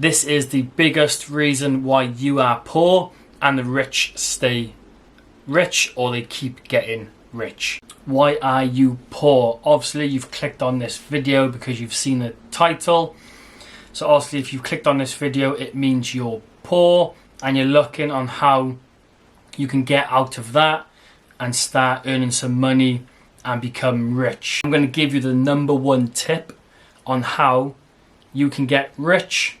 This is the biggest reason why you are poor and the rich stay rich, or they keep getting rich. Why are you poor? Obviously you've clicked on this video because you've seen the title. So obviously if you've clicked on this video, it means you're poor and you're looking on how you can get out of that and start earning some money and become rich. I'm going to give you the #1 tip on how you can get rich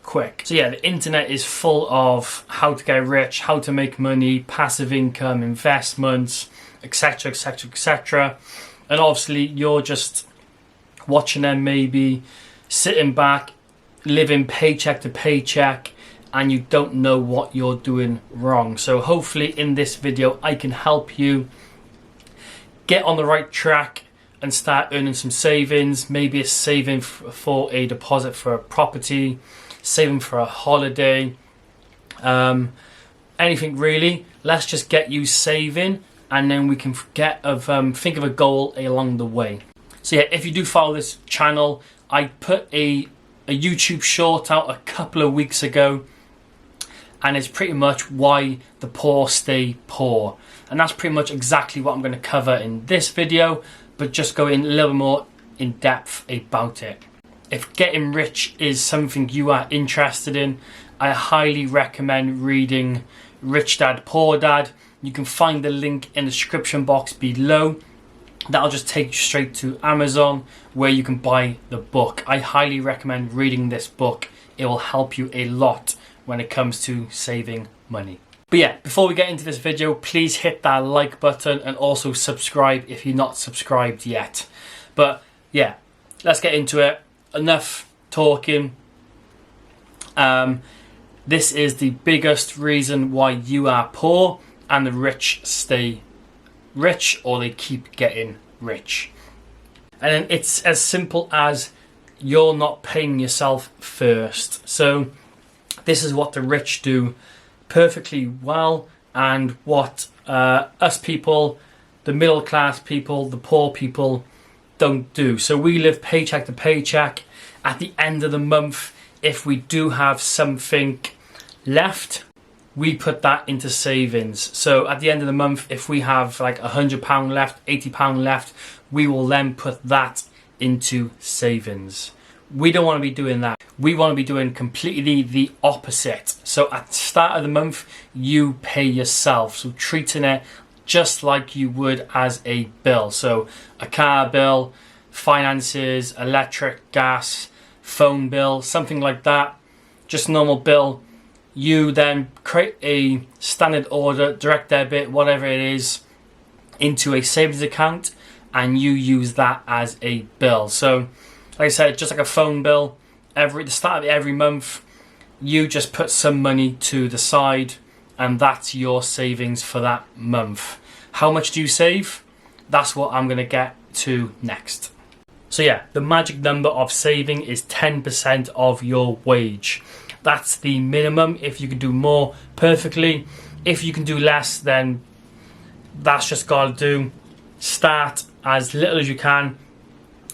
quick. So yeah, the internet is full of how to get rich, how to make money, passive income, investments, etc, etc, etc. And obviously you're just watching them, maybe sitting back, living paycheck to paycheck, and you don't know what you're doing wrong. So hopefully in this video I can help you get on the right track and start earning some savings. Maybe a saving for a deposit for a property, saving for a holiday, anything really. Let's just get you saving, and then we can think of a goal along the way. So yeah, if you do follow this channel, I put a YouTube short out a couple of weeks ago, and it's pretty much why the poor stay poor. And that's pretty much exactly what I'm going to cover in this video, but just go in a little more in depth about it. If getting rich is something you are interested in, I highly recommend reading Rich Dad Poor Dad. You can find the link in the description box below. That'll just take you straight to Amazon where you can buy the book. I highly recommend reading this book. It will help you a lot when it comes to saving money. But yeah, before we get into this video, please hit that like button and also subscribe if you're not subscribed yet. But yeah, let's get into it. Enough talking. This is the biggest reason why you are poor and the rich stay rich, or they keep getting rich. And then it's as simple as you're not paying yourself first. So this is what the rich do perfectly well, and what us people, the middle class people, the poor people, don't do. So we live paycheck to paycheck. At the end of the month, if we do have something left, we put that into savings. So at the end of the month, if we have like £100 left, £80 left, we will then put that into savings. We don't want to be doing that. We want to be doing completely the opposite. So at the start of the month, you pay yourself. So treating it just like you would as a bill. So a car bill, finances, electric, gas, phone bill, something like that. Just a normal bill. You then create a standard order, direct debit, whatever it is, into a savings account, and you use that as a bill. So like I said, just like a phone bill, at the start of every month, you just put some money to the side, and that's your savings for that month. How much do you save? That's what I'm going to get to next. So yeah, the magic number of saving is 10% of your wage. That's the minimum. If you can do more, perfectly. If you can do less, then that's just got to do. Start as little as you can.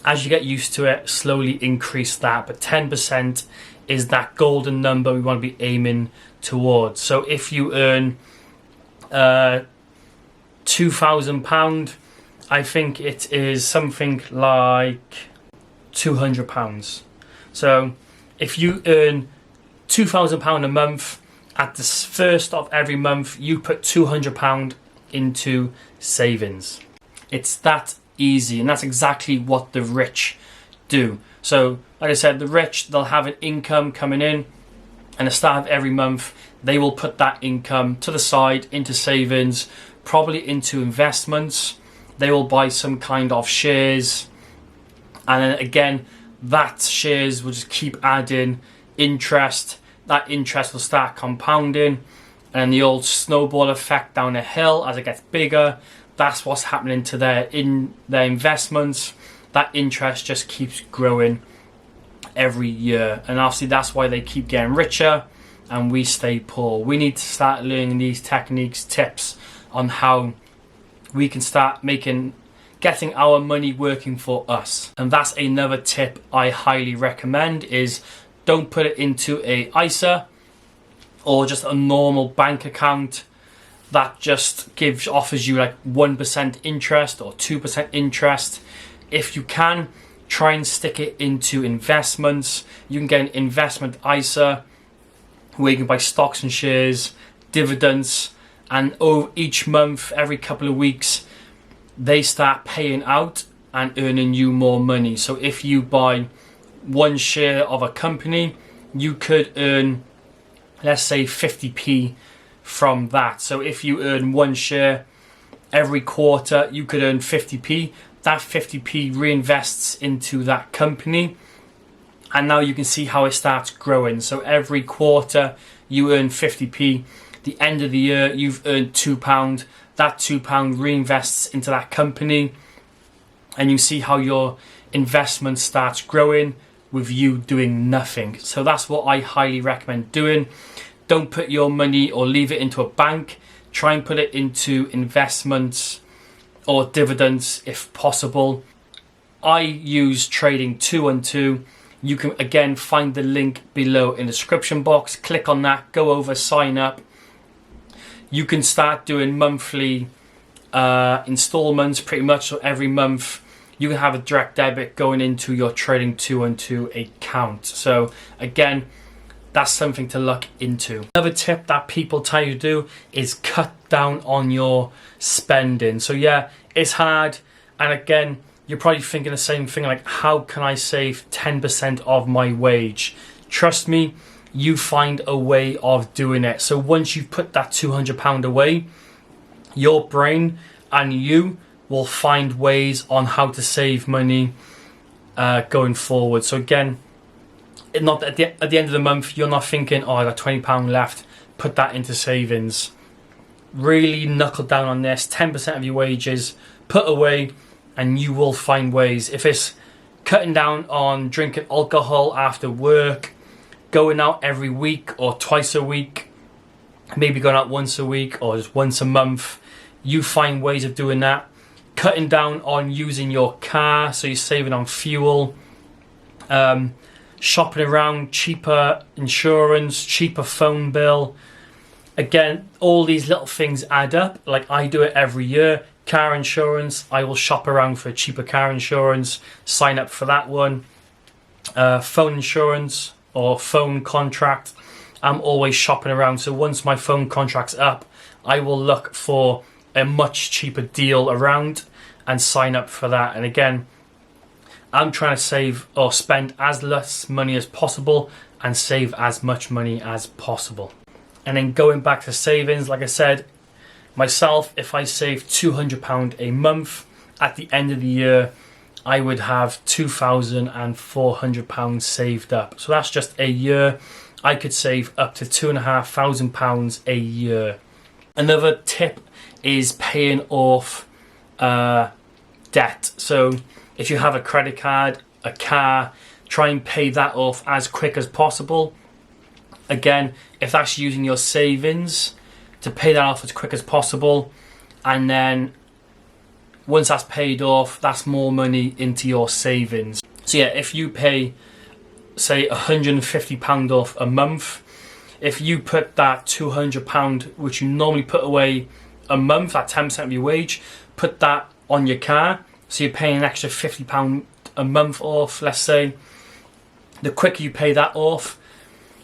As you get used to it, slowly increase that. But 10% is that golden number we want to be aiming towards. So if you earn £2,000, I think it is something like £200. So if you earn £2,000 a month, at the first of every month, you put £200 into savings. It's that easy, and that's exactly what the rich do. So like I said, the rich, they'll have an income coming in, and at the start of every month they will put that income to the side into savings, probably into investments. They will buy some kind of shares, and then again that shares will just keep adding interest. That interest will start compounding, and the old snowball effect down a hill as it gets bigger. That's what's happening to their investments. That interest just keeps growing every year, and obviously that's why they keep getting richer and we stay poor. We need to start learning these techniques, tips on how we can start getting our money working for us. And that's another tip I highly recommend, is Don't put it into a ISA or just a normal bank account that just offers you like 1% interest or 2% interest. If you can, try and stick it into investments. You can get an investment ISA where you can buy stocks and shares, dividends, and each month, every couple of weeks, they start paying out and earning you more money. So if you buy one share of a company, you could earn, let's say, 50p from that. So if you earn one share every quarter, you could earn 50p. That 50p reinvests into that company, and now you can see how it starts growing. So every quarter you earn 50p. The end of the year you've earned £2. That £2 reinvests into that company, and you see how your investment starts growing with you doing nothing. So that's what I highly recommend doing. Don't put your money or leave it into a bank. Try and put it into investments or dividends if possible. I use trading 212. You can again find the link below in the description box. Click on that, go over, sign up. You can start doing monthly installments pretty much. So every month you can have a direct debit going into your trading 212 account. So again, that's something to look into. Another tip that people tell you to do is cut down on your spending. So yeah, it's hard. And again, you're probably thinking the same thing, like, how can I save 10% of my wage? Trust me, you find a way of doing it. So once you've put that £200 away, your brain and you will find ways on how to save money going forward. So again, not at the end of the month, you're not thinking, oh, I got £20 left, put that into savings. Really knuckle down on this. 10% of your wages, put away, and you will find ways. If it's cutting down on drinking alcohol after work, going out every week or twice a week, maybe going out once a week or just once a month, you find ways of doing that. Cutting down on using your car, so you're saving on fuel. Shopping around, cheaper insurance, cheaper phone bill. Again, all these little things add up. Like, I do it every year. Car insurance, I will shop around for cheaper car insurance, sign up for that one. Phone insurance or phone contract, I'm always shopping around. So once my phone contract's up, I will look for a much cheaper deal around and sign up for that. And again, I'm trying to save or spend as less money as possible and save as much money as possible. And then going back to savings, like I said, myself, if I save £200 a month, at the end of the year, I would have £2,400 saved up. So that's just a year. I could save up to £2,500 a year. Another tip is paying off debt. So if you have a credit card, a car, try and pay that off as quick as possible. Again, if that's using your savings, to pay that off as quick as possible, and then once that's paid off, that's more money into your savings. So yeah, if you pay, say, £150 off a month, if you put that £200 which you normally put away a month, that 10% of your wage, put that on your car, so you're paying an extra £50 a month off, let's say. The quicker you pay that off,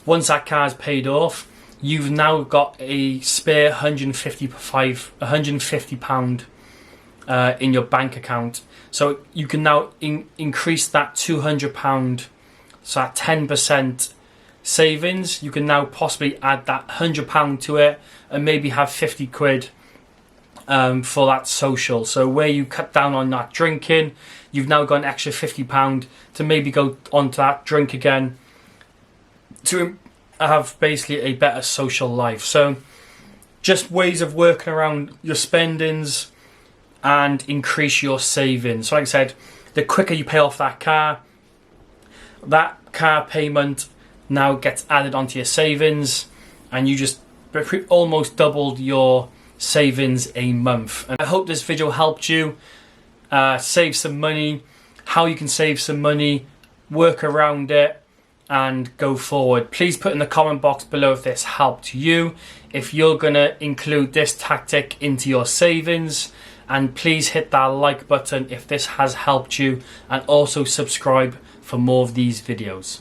once that car's paid off, you've now got a spare £150 in your bank account. So you can now increase that £200, so that 10% savings, you can now possibly add that £100 to it and maybe have 50 quid for that social. So where you cut down on that drinking, you've now got an extra £50 to maybe go onto that drink again to have basically a better social life. So just ways of working around your spendings and increase your savings. So like I said, the quicker you pay off that car payment now gets added onto your savings, and you just almost doubled your savings a month. And I hope this video helped you save some money, how you can save some money, work around it, and go forward. Please put in the comment box below if this helped you, if you're going to include this tactic into your savings, and please hit that like button if this has helped you, and also subscribe for more of these videos.